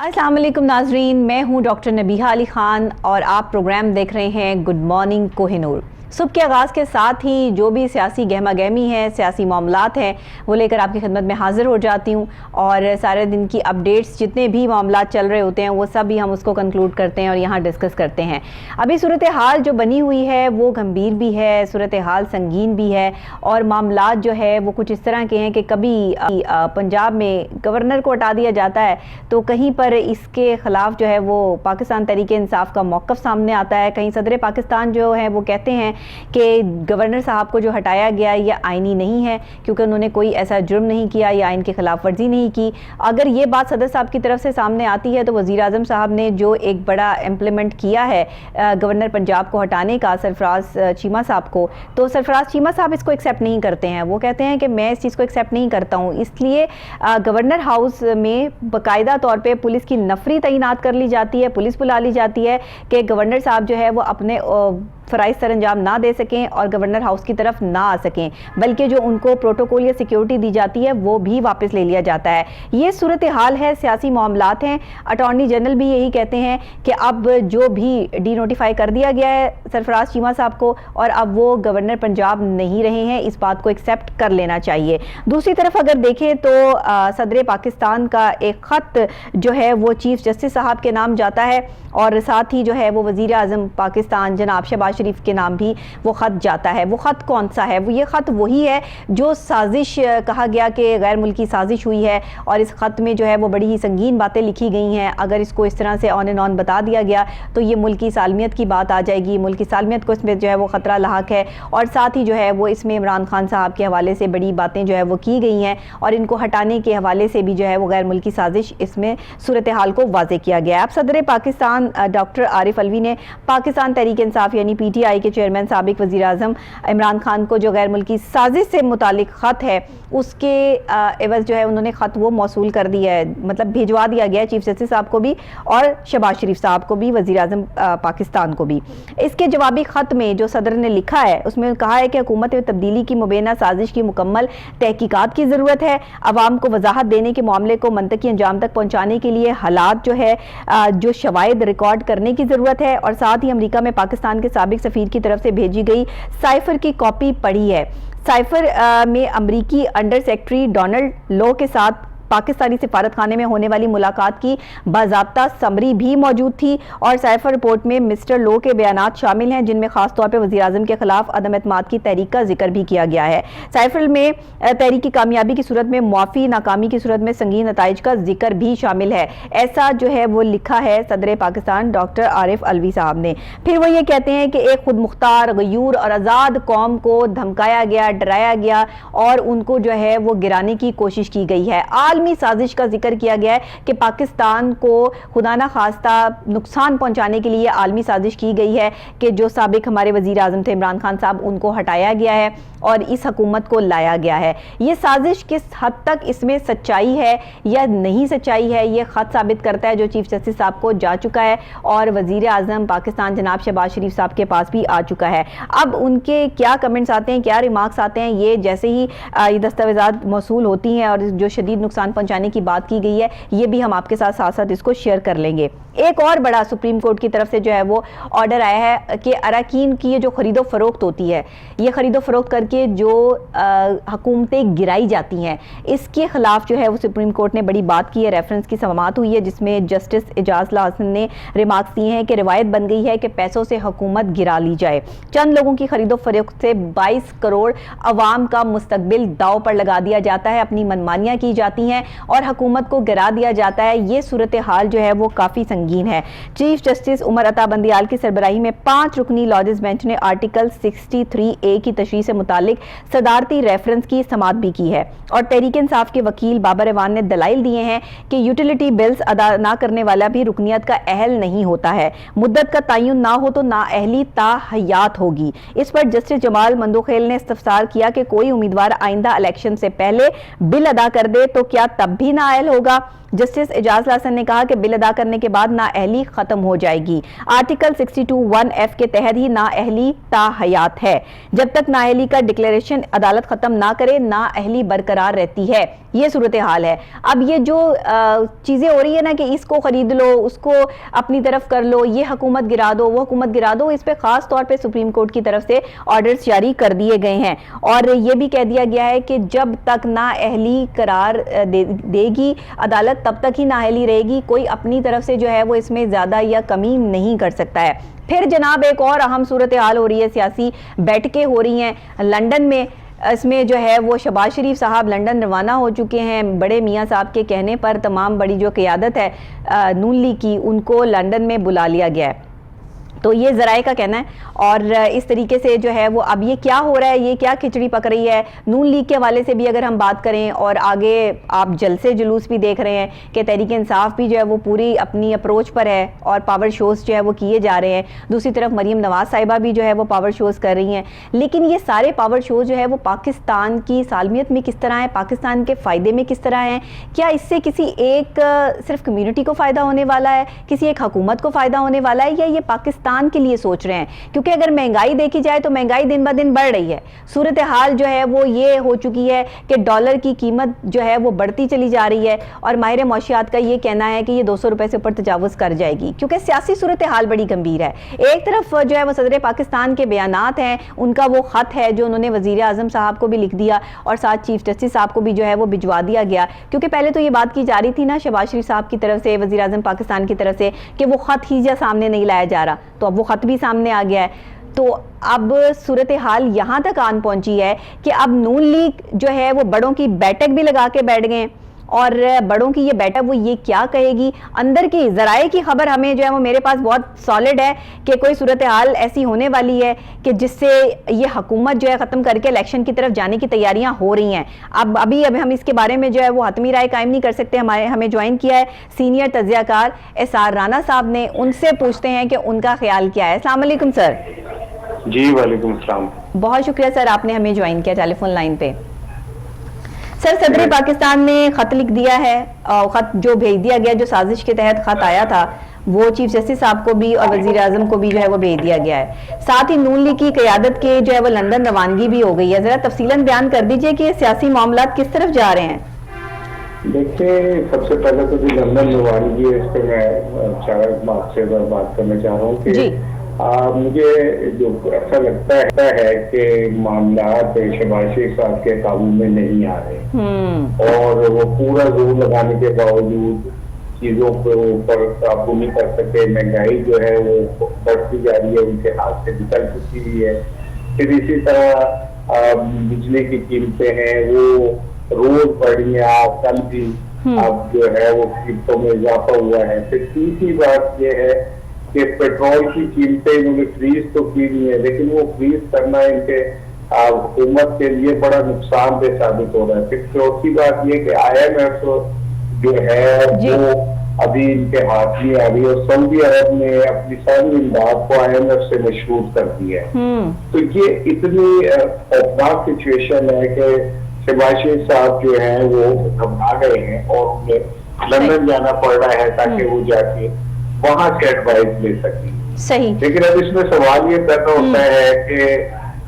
अस्सलाम वालेकुम नाजरीन, मैं हूं डॉक्टर नबीहा अली ख़ान और आप प्रोग्राम देख रहे हैं गुड मॉर्निंग कोहिनूर। सुबह के आगाज़ के साथ ही जो भी सियासी गहमा गहमी है, सियासी मामलात हैं, वो लेकर आपकी खिदमत में हाज़िर हो जाती हूँ और सारे दिन की अपडेट्स जितने भी मामलात चल रहे होते हैं वो सब भी हम उसको कंक्लूड करते हैं और यहाँ डिस्कस करते हैं। अभी सूरत हाल जो बनी हुई है वो गंभीर भी है, सूरत हाल संगीन भी है और मामलात जो है वो कुछ इस तरह के हैं कि कभी पंजाब में गवर्नर को हटा दिया जाता है तो कहीं पर इसके ख़िलाफ़ जो है वो पाकिस्तान तहरीक इंसाफ का मौक़िफ़ सामने आता है। कहीं सदर पाकिस्तान जो है वो कहते हैं कि गवर्नर साहब को जो हटाया गया ये आइनी नहीं है क्योंकि उन्होंने कोई ऐसा जुर्म नहीं किया या आइन की खिलाफ वर्जी नहीं की। अगर ये बात सदर साहब की तरफ से सामने आती है तो वज़ीर आज़म साहब ने जो एक बड़ा इम्प्लीमेंट किया है गवर्नर पंजाब को हटाने का, सरफराज चीमा साहब को, तो सरफराज चीमा साहब इसको एक्सेप्ट नहीं करते हैं। वो कहते हैं कि मैं इस चीज़ को एक्सेप्ट नहीं करता हूँ, इसलिए गवर्नर हाउस में बाकायदा तौर पर पुलिस की नफरी तैनात कर ली जाती है, पुलिस बुला ली जाती है कि गवर्नर साहब जो है वो अपने फ़राइज़ सर अंजाम ना दे सकें और गवर्नर हाउस की तरफ ना आ सकें, बल्कि जो उनको प्रोटोकॉल या सिक्योरिटी दी जाती है वो भी वापस ले लिया जाता है। ये सूरत हाल है, सियासी मामलात हैं। अटॉर्नी जनरल भी यही कहते हैं कि अब जो भी डी नोटिफाई कर दिया गया है सरफराज चीमा साहब को और अब वो गवर्नर पंजाब नहीं रहे हैं, इस बात को एक्सेप्ट कर लेना चाहिए। दूसरी तरफ अगर देखें तो सदर पाकिस्तान का एक ख़त जो है वो चीफ जस्टिस साहब के नाम जाता है और साथ ही जो है वो वज़ीर आज़म पाकिस्तान जनाब शहबाज शरीफ के नाम भी वो ख़त जाता है। वो ख़त कौन सा है? वो ये ख़त वही है जो साजिश कहा गया कि गैर मुल्की साजिश हुई है और इस ख़त में जो है वो बड़ी ही संगीन बातें लिखी गई हैं। अगर इसको इस तरह से ऑन एंड ऑन बता दिया गया तो ये मुल्क की सालमियत की बात आ जाएगी, मुल्क की सालमियत को इसमें जो है वो ख़तरा लाहक है और साथ ही जो है वो इसमें इमरान खान साहब के हवाले से बड़ी बातें जो है वो की गई हैं और इनको हटाने के हवाले से भी जो है वो गैर मुल्की साजिश इसमें सूरत हाल को वाज़े किया गया है। अब सदर पाकिस्तान डॉक्टर आरिफ अलवी ने पाकिस्तान तहरीक इंसाफ यानी PTI के चेयरमैन साबिक वज़ीर आज़म इमरान खान को जो गैर मुल्की साजिश से मुतालिक ख़त है उसके एवज़ जो है उन्होंने ख़त वो मौसूल कर दिया है, मतलब भिजवा दिया गया है चीफ जस्टिस साहब को भी और शहबाज शरीफ साहब को भी, वज़ीर आज़म पाकिस्तान को भी। इसके जवाबी ख़त में जो सदर ने लिखा है उसमें कहा है कि हुकूमत में तब्दीली की मुबैना साजिश की मुकम्मल तहकीकात की ज़रूरत है, अवाम को वजाहत देने के मामले को मंतकी अंजाम तक पहुँचाने के लिए हालात जो है जो शवाहिद रिकॉर्ड करने की ज़रूरत है और साथ ही अमेरिका में पाकिस्तान के साबिक सफ़ीर की तरफ से भेजी गई साइफर की कॉपी पढ़ी है। साइफर में अमरीकी अंडर सेक्रेटरी डोनाल्ड लो के साथ पाकिस्तानी सिफारत खाने में होने वाली मुलाकात की बाज़ाब्ता समरी भी मौजूद थी और साइफर रिपोर्ट में मिस्टर लो के बयानात शामिल हैं जिनमें खास तौर पर वज़ीर आज़म के खिलाफ अदम एतमाद की तहरीक का जिक्र भी किया गया है। साइफर में तहरीक की कामयाबी की सूरत में मुआफ़ी, नाकामी की सूरत में संगीन नताइज का जिक्र भी शामिल है, ऐसा जो है वो लिखा है सदर पाकिस्तान डॉक्टर आरिफ अलवी साहब ने। फिर वो ये कहते हैं कि एक खुद मुख्तार, गयूर और आज़ाद कौम को धमकाया गया, डराया गया और उनको जो है वो गिराने की कोशिश की गई है। साजिश का जिक्र किया गया है कि पाकिस्तान को खुदा ना खास्ता नुकसान पहुंचाने के लिए आलमी साजिश की गई है कि जो साबिक हमारे वजीर आजम थे इमरान खान साहब उनको हटाया गया है और इस हुकूमत को लाया गया है। ये साजिश किस हद तक इसमें सच्चाई है या नहीं सच्चाई है ये ख़त साबित करता है जो चीफ जस्टिस साहब को जा चुका है और वजीर आजम पाकिस्तान जनाब शहबाज शरीफ साहब के पास भी आ चुका है। अब उनके क्या कमेंट्स आते हैं, क्या रिमार्क्स आते हैं, ये जैसे ही ये दस्तावेज़ात मौसूल होती हैं और जो शदीद नुकसान पहुंचाने की बात की गई है ये भी हम आपके साथ साथ साथ इसको शेयर कर लेंगे। एक और बड़ा सुप्रीम कोर्ट की तरफ से जो है वो ऑर्डर आया है कि अराकीन की ये जो खरीदो फरोख्त होती है, ये खरीदो फरोख्त करके जो हुकूमतें गिराई जाती हैं, इसके खिलाफ जो है वो सुप्रीम कोर्ट ने बड़ी बात की है। रेफरेंस की समाअत हुई है जिसमें जस्टिस इजाज़ हसन ने रिमार्क्स दिए हैं कि रिवायत बन गई है कि पैसों से हुकूमत गिरा ली जाए। चंद लोगों की खरीदो फरोख्त से 22 करोड़ अवाम का मुस्तकबिल दाव पर लगा दिया जाता है, अपनी मनमानियां की जाती हैं और हुकूमत को गिरा दिया जाता है। ये सूरत हाल जो है वो काफ़ी संगीन है। चीफ जस्टिस उमर अता बंदियाल की सरबराही में 5 रुकनी लॉजेस बेंच ने आर्टिकल 63A की तशरीह से मुतालिक सदारती रेफरेंस की समाअत भी की है और तहरीक इंसाफ के वकील बाबर एवान ने दलाइल दिए हैं कि यूटिलिटी बिल्स अदा ना करने वाला भी रुकनियत का अहल नहीं होता है, मुद्दत का तयन ना हो तो नाअहली ताहयात होगी। इस पर जस्टिस जमाल मंदोखेल ने इस्तफसार किया कि कोई उम्मीदवार आइंदा इलेक्शन से पहले बिल अदा कर दे तो क्या तब भी नाअहल होगा। जस्टिस एजाज हसन ने कहा कि बिल अदा करने के बाद नाअहली खत्म हो जाएगी। आर्टिकल 62(1)(f) के तहत ही नाअहली ताहयात है। जब तक नाअहली का डिक्लेरेशन अदालत खत्म ना करे, नाअहली बरकरार रहती है। ये सूरत हाल है। अब ये जो चीज़ें हो रही है ना कि इसको खरीद लो, उसको अपनी तरफ कर लो, ये हुकूमत गिरा दो, वो हुकूमत गिरा दो, इस पे खास तौर पे सुप्रीम कोर्ट की तरफ से ऑर्डर्स जारी कर दिए गए हैं और ये भी कह दिया गया है कि जब तक नाअहली करार देगी अदालत, तब तक ही नाअहली रहेगी। कोई अपनी तरफ से जो है वो इसमें ज़्यादा या कमी नहीं कर सकता है। फिर जनाब एक और अहम सूरत हाल हो रही है, सियासी बैठकें हो रही हैं लंदन में। इसमें जो है वो शहबाज शरीफ साहब लंदन रवाना हो चुके हैं। बड़े मियाँ साहब के कहने पर तमाम बड़ी जो क़यादत है नून लीग की, उनको लंदन में बुला लिया गया है। तो ये ज़राए का कहना है और इस तरीके से जो है वो अब ये क्या हो रहा है, ये क्या खिचड़ी पक रही है नून लीग के हवाले से भी अगर हम बात करें, और आगे आप जलसे जुलूस भी देख रहे हैं कि तहरीक इंसाफ भी जो है वो पूरी अपनी अप्रोच पर है और पावर शोज़ जो है वो किए जा रहे हैं। दूसरी तरफ मरीम नवाज साहिबा भी जो है वो पावर शोज़ कर रही हैं। लेकिन ये सारे पावर शोज़ जो है वो पाकिस्तान की सालमियत में किस तरह हैं, पाकिस्तान के फ़ायदे में किस तरह हैं? क्या इससे किसी एक सिर्फ कम्यूनिटी को फ़ायदा होने वाला है, किसी एक हुकूमत को फ़ायदा होने वाला है, या ये पाकिस्तान के लिए सोच रहे हैं? क्योंकि अगर महंगाई देखी जाए तो महंगाई दिन ब दिन बढ़ रही है। सूरत हाल जो है वो ये हो चुकी है कि डॉलर की कीमत जो है वो बढ़ती चली जा रही है और माहिर मौशियात का ये कहना है कि ये 200 रुपए से ऊपर तजावुज़ कर जाएगी, क्योंकि सियासी सूरत हाल बड़ी गंभीर है। एक तरफ जो है वो सदर पाकिस्तान के बयानात हैं, उनका वो ख़त है जो उन्होंने वज़ीर आज़म साहब को भी लिख दिया और साथ चीफ जस्टिस साहब को भी जो है वो भिजवा दिया गया, क्योंकि पहले तो ये बात की जा रही थी ना शहबाज शरीफ साहब की तरफ से, वज़ीर आज़म पाकिस्तान की तरफ से, कि वो ख़त ही सामने नहीं लाया जा रहा। तो अब वो ख़त भी सामने आ गया है। तो अब सूरत हाल यहाँ तक आन पहुंची है कि अब नून लीग जो है वो बड़ों की बैठक भी लगा के बैठ गए और बड़ों की ये बैठक वो ये क्या कहेगी, अंदर की ज़राए की खबर हमें जो है वो मेरे पास बहुत सॉलिड है कि कोई सूरत हाल ऐसी होने वाली है कि जिससे ये हुकूमत जो है ख़त्म करके इलेक्शन की तरफ जाने की तैयारियां हो रही हैं। अब हम इसके बारे में जो है वो हतमी राय कायम नहीं कर सकते। हमें ज्वाइन किया है सीनियर तज्ज़ियाकार एसआर राना साहब ने, उनसे पूछते हैं कि उनका ख्याल क्या है। अस्सलाम वालेकुम सर। जी वालेकुम अस्सलाम। बहुत शुक्रिया सर, आपने हमें ज्वाइन किया टेलीफोन लाइन पे। सर सदर पाकिस्तान ने खत लिख दिया है, खत जो भेज दिया गया, जो साजिश के तहत खत आया था वो चीफ जस्टिस साहब को भी और वजीर आजम को भी जो है वो भेज दिया गया है। साथ ही नून लीग की क़यादत के जो है वो लंदन रवानगी भी हो गई है। जरा तफसीलन बयान कर दीजिए कि सियासी मामला किस तरफ जा रहे हैं। देखिए, सबसे पहले तो जो लंदन रवानगी है, इस पर मैं आपसे बात करना चाह रहा हूँ कि मुझे जो ऐसा लगता है कि मामला शहबाज शरीफ साहब के काबू में नहीं आ रहे और वो पूरा जोर लगाने के बावजूद चीजों के ऊपर काबू नहीं कर सके। महंगाई जो है वो बढ़ती जा रही है, उनके हाथ से निकल चुकी हुई है। फिर इसी तरह बिजली की कीमतें हैं वो रोज बढ़ी है, कल भी अब जो है वो कीमतों में इजाफा हुआ है। फिर तीसरी बात ये है कि पेट्रोल की कीमतें इन्होंने फ्रीज तो की नहीं है, लेकिन वो फ्रीज करना इनके हुकूमत के लिए बड़ा नुकसानदेह साबित हो रहा है। फिर चौथी बात ये कि IMF जो है वो अभी इनके हाथ में आ रही है और सऊदी अरब ने अपनी सारी इमदाद को IMF से मशरूत कर दिया है। तो ये इतनी खौफनाक सिचुएशन है कि शहबाज शरीफ साहब जो है वो घबरा गए हैं और उन्हें लंदन जाना पड़ रहा है ताकि वो जाके वहां से एडवाइस ले सकें। सही। लेकिन अब इसमें सवाल ये पैदा होता है कि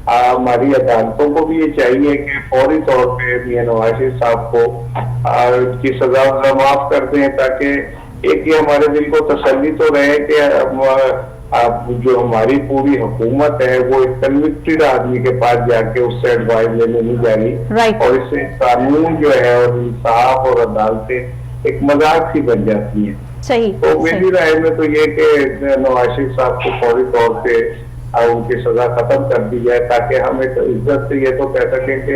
हमारी अदालतों को भी ये चाहिए कि फौरी तौर पे मियां नवाज शरीफ साहब को की सजा माफ कर दें, ताकि एक ये हमारे दिल को तसल्ली तो रहे कि जो हमारी पूरी हुकूमत है वो एक कन्विक्टेड आदमी के पास जाके उससे एडवाइस लेने नहीं जा रही और इससे कानून जो है और इंसाफ और अदालतें एक मजाक सी बन जाती है। सही। तो मेरी राय में तो ये कि नवाज शरीफ साहब को फौरी तौर पे उनकी सजा खत्म कर दी जाए, ताकि हम एक इज्जत से ये तो कह सकें कि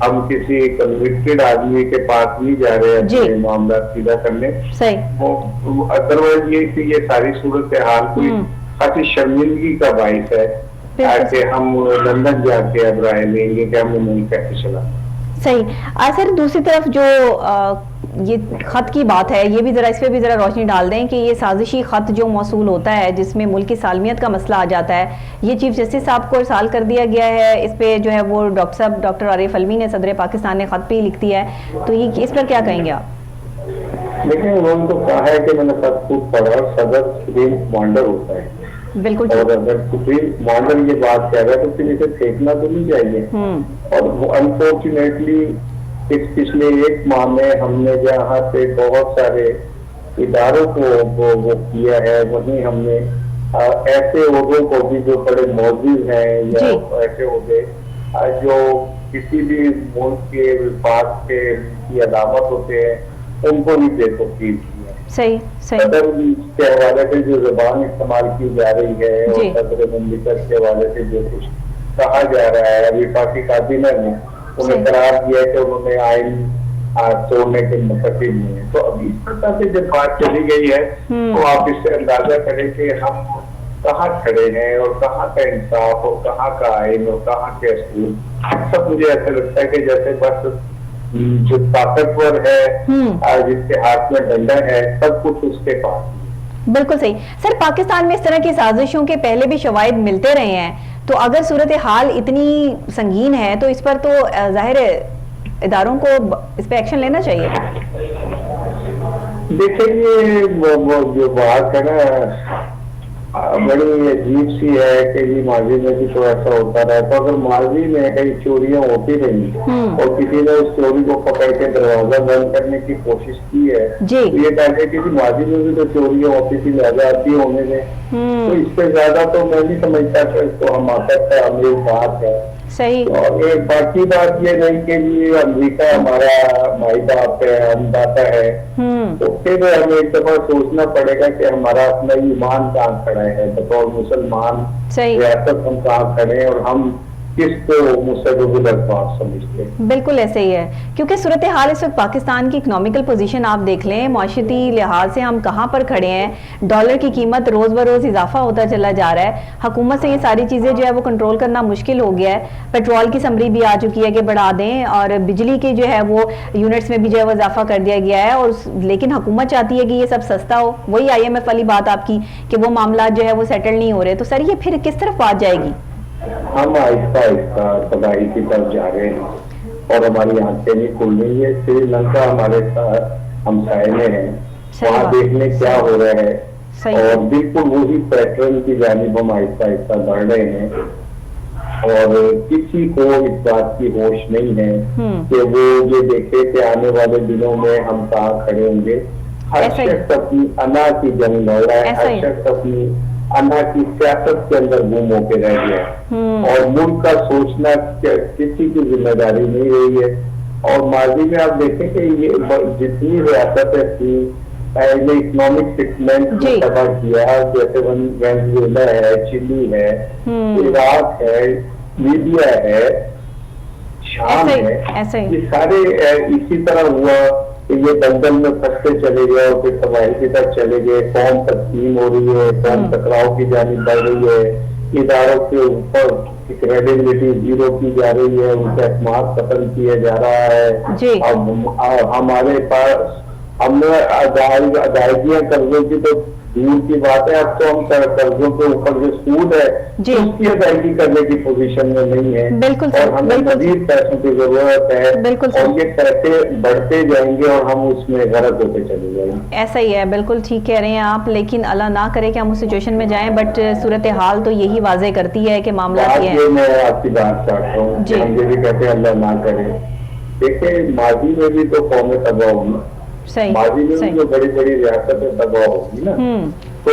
हम किसी कन्विक्टेड आदमी के पास नहीं जा रहे हैं मामला सीधा करने। सही। वो अदरवाइज ये कि ये सारी सूरत हाल कोई काफी शर्मिंदगी का बाइस है कि हम लंदन जाके अब राय लेंगे कि हमें नहीं कैसे चला। सही। सर दूसरी तरफ जो ये खत की बात है, ये भी जरा इस पे भी जरा रोशनी डाल दें कि ये साजिशी खत जो मौसूल होता है जिसमें मुल्क की सालमियत का मसला आ जाता है, ये चीफ जस्टिस साहब को इरसाल कर दिया गया है। इस पे जो है वो डॉक्टर आरिफ अलवी ने सदर पाकिस्तान ने खत भी लिख दिया है, तो ये इस पर क्या कहेंगे आप? लेकिन उन्होंने तो कहा है कि मैंने सब कुछ पढ़ा, सदर सुप्रीम कमांडर होता है, बिल्कुल और अगर सुप्रीम कमांडर ये बात कह रहा है तो फिर इसे फेंकना तो नहीं चाहिए। और अनफॉर्चुनेटली इस पिछले एक माह में हमने जहाँ से बहुत सारे इदारों को वो किया है, वहीं हमने ऐसे ओहदों को भी जो बड़े मौजूद हैं या ऐसे ओहदे जो किसी भी मुल्क के विभाग की अलामत होते हैं, उनको भी बेतौकीब किया। सही सही। सदर के हवाले से जो जुबान इस्तेमाल की जा रही है और सदर मुमलिकत के हवाले से जो कुछ कहा जा रहा है, विफाकी काबीना ने उन्हें करार दिया कि उन्होंने आइन तोड़ने के मुतफिक नहीं है। तो अभी इस प्रकार से जब बात चली गई है तो आप इससे अंदाजा करें कि हम कहाँ खड़े हैं और कहाँ का इंसाफ और कहाँ का आइन और कहाँ के असूल। सब मुझे ऐसा लगता है कि जैसे बस जो ताकतवर है, जिसके हाथ में डंडा है, सब कुछ उसके पास। बिल्कुल सही। सर, पाकिस्तान में इस तरह की साजिशों के पहले भी शवाहिद मिलते रहे हैं, तो अगर सूरत हाल इतनी संगीन है तो इस पर तो जाहिर है इदारों को इस पे एक्शन लेना चाहिए। देखिए वो जो बात है ना, बड़ी अजीब सी है कि ये माजी में भी तो ऐसा होता रहा। तो अगर माजी में कई चोरियां होती रही और किसी ने उस चोरी को पकड़ के दरवाजा बंद करने की कोशिश की है, तो ये कहते कि माजी में भी तो चोरियां होती थी, लिहाजा आती होने में, तो इससे ज्यादा तो मैं नहीं समझता कि इसको हमाकत का अमीर बात है। सही। और एक बाकी बात ये नहीं कि ये अमेरिका हमारा माई बाप है, अन्नदाता है, तो फिर हमें एक दफा सोचना पड़ेगा कि हमारा अपना ईमान कहाँ खड़ा है, बतौर मुसलमान रियासत हम कहाँ खड़े हैं और हम किसको मुस्तक़बिल अल्फाज समझते हैं। बिल्कुल ऐसे ही है, क्योंकि सूरत हाल इस वक्त पाकिस्तान की इकोनॉमिकल पोजीशन आप देख लें, माशरती लिहाज से हम कहाँ पर खड़े हैं। डॉलर की कीमत रोज़ बरोज़ इजाफा होता चला जा रहा है। हुकूमत से ये सारी चीज़ें जो है वो कंट्रोल करना मुश्किल हो गया है। पेट्रोल की समरी भी आ चुकी है कि बढ़ा दें, और बिजली के जो है वो यूनिट्स में भी जो है वो इजाफा कर दिया गया है। और लेकिन हुकूमत चाहती है कि ये सब सस्ता हो। वही IMF वाली बात आपकी कि वो मामला जो है वो सेटल नहीं हो रहे। तो सर, ये फिर किस तरफ बात जाएगी? हम आहिस्ता आहिस्ता तबाही की तरफ जा रहे हैं और हमारी आंखें नहीं खुल रही है। श्रीलंका हमारे साथ हमसाए में है, वहाँ देखने क्या हो रहा है, और बिल्कुल वही पैटर्न की जानिब हम आहिस्ता आहिस्ता बढ़ रहे हैं। और किसी को इस बात की होश नहीं है कि वो ये देखे कि आने वाले दिनों में हम कहाँ खड़े होंगे। हर शख्स अपनी अना की जंग लड़ रहा है, हर शख्स अपनी अना की सियासत के अंदर गुम होके रह गया और मुल्क का सोचना किसी की जिम्मेदारी नहीं रही है। और माजी में आप देखें कि ये जितनी रियासतें थी, ये इकोनॉमिक सेटलमेंट तबाह किया, जैसे वेनेजुएला है, चिली है, इराक है, लीबिया है, शाम है, ये सारे इसी तरह हुआ। ये दलदल में फंसते चले गए और फिर तबाही की तरफ चले गए। कौम तकसीम हो रही है, कौम टकराव की जानिब बढ़ रही है, इदारों के ऊपर क्रेडिबिलिटी जीरो की जा रही है, उनका एतमाद खत्म किया जा रहा है। अब हमारे पास हमने अदायगियां कर्जों की तो दूर की बात है, अब तो हम कर्जों के ऊपर जो सूद है उसकी अदायगी करने की पोजीशन में नहीं है। बिल्कुल, और हमें मजीद पैसों की जरूरत है, और ये पैसे बढ़ते जाएंगे और हम उसमें गरक होते चले जाएंगे। ऐसा ही है, बिल्कुल ठीक कह रहे हैं आप। लेकिन अल्लाह ना करे कि हम उस सिचुएशन में जाएं, बट सूरत हाल तो यही वाजे करती है कि मामला ये है। मैं आपकी बात चाहता हूँ, हम ये भी कहते हैं अल्लाह ना करे। देखिए, माजी में भी तो कौमें तबाह होगी, माजी में भी जो बड़ी बड़ी रियासतें तबाह होगी ना, तो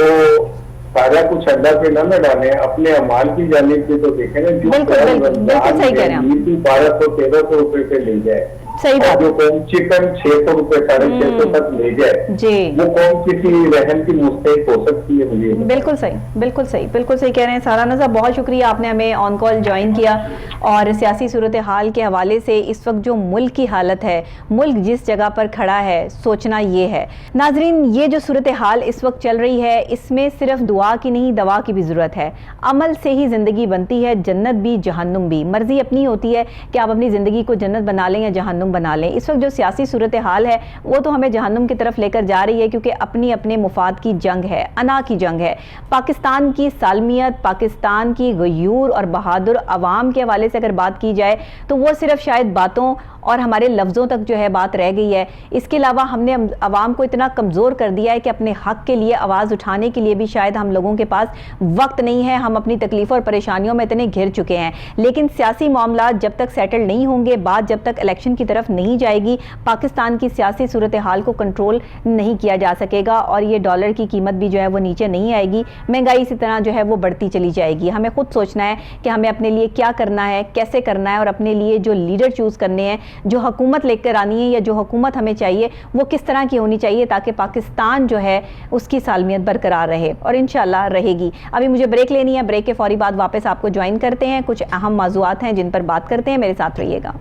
सारा कुछ अड्डा पे न डाले, अपने अमाल की जानिब भी तो देखें ना। जो 1200-1300 रुपए पे ले जाए, सही बात। जो कौम चिकन 600 रुपए 650 तक ले जाए जी, वो कौम किसी रहन की मुस्तहिक हो सकती है। मुझे बिल्कुल सही, बिल्कुल सही, बिल्कुल सही कह रहे हैं साराना साहब। बहुत शुक्रिया, आपने हमें ऑन कॉल ज्वाइन किया और सियासी सूरत हाल के हवाले से इस वक्त जो मुल्क की हालत है, मुल्क जिस जगह पर खड़ा है, सोचना ये है। नाजरीन, ये जो सूरत हाल इस वक्त चल रही है, इसमें सिर्फ दुआ की नहीं, दवा की भी ज़रूरत है। अमल से ही ज़िंदगी बनती है, जन्नत भी जहन्नुम भी। मर्जी अपनी होती है कि आप अपनी ज़िंदगी को जन्नत बना लें या जहन्नुम बना लें। इस वक्त जो सियासी सूरत हाल है वो तो हमें जहन्नुम की तरफ लेकर जा रही है, क्योंकि अपनी अपने मुफाद की जंग है, अना की जंग है। पाकिस्तान की सालमियत, पाकिस्तान की गयूर और बहादुर अवाम के हवाले से अगर बात की जाए तो वो सिर्फ शायद बातों اور ہمارے لفظوں تک جو ہے بات رہ گئی ہے. اس کے علاوہ ہم نے عوام کو اتنا کمزور کر دیا ہے کہ اپنے حق کے لیے آواز اٹھانے کے لیے بھی شاید ہم لوگوں کے پاس وقت نہیں ہے. ہم اپنی تکلیفوں اور پریشانیوں میں اتنے گھر چکے ہیں. لیکن سیاسی معاملات جب تک سیٹل نہیں ہوں گے, بات جب تک الیکشن کی طرف نہیں جائے گی, پاکستان کی سیاسی صورتحال کو کنٹرول نہیں کیا جا سکے گا, اور یہ ڈالر کی قیمت بھی جو ہے وہ نیچے نہیں آئے گی. مہنگائی اسی طرح جو ہے وہ بڑھتی چلی جائے گی. ہمیں خود سوچنا ہے کہ ہمیں اپنے لیے کیا کرنا ہے, کیسے کرنا ہے, اور اپنے لیے جو لیڈر چوز کرنے ہیں, جو حکومت لے کر آنی ہے یا جو حکومت ہمیں چاہیے وہ کس طرح کی ہونی چاہیے تاکہ پاکستان جو ہے اس کی سالمیت برقرار رہے, اور انشاءاللہ رہے گی. ابھی مجھے بریک لینی ہے, بریک کے فوری بعد واپس آپ کو جوائن کرتے ہیں. کچھ اہم موضوعات ہیں جن پر بات کرتے ہیں, میرے ساتھ رہیے گا.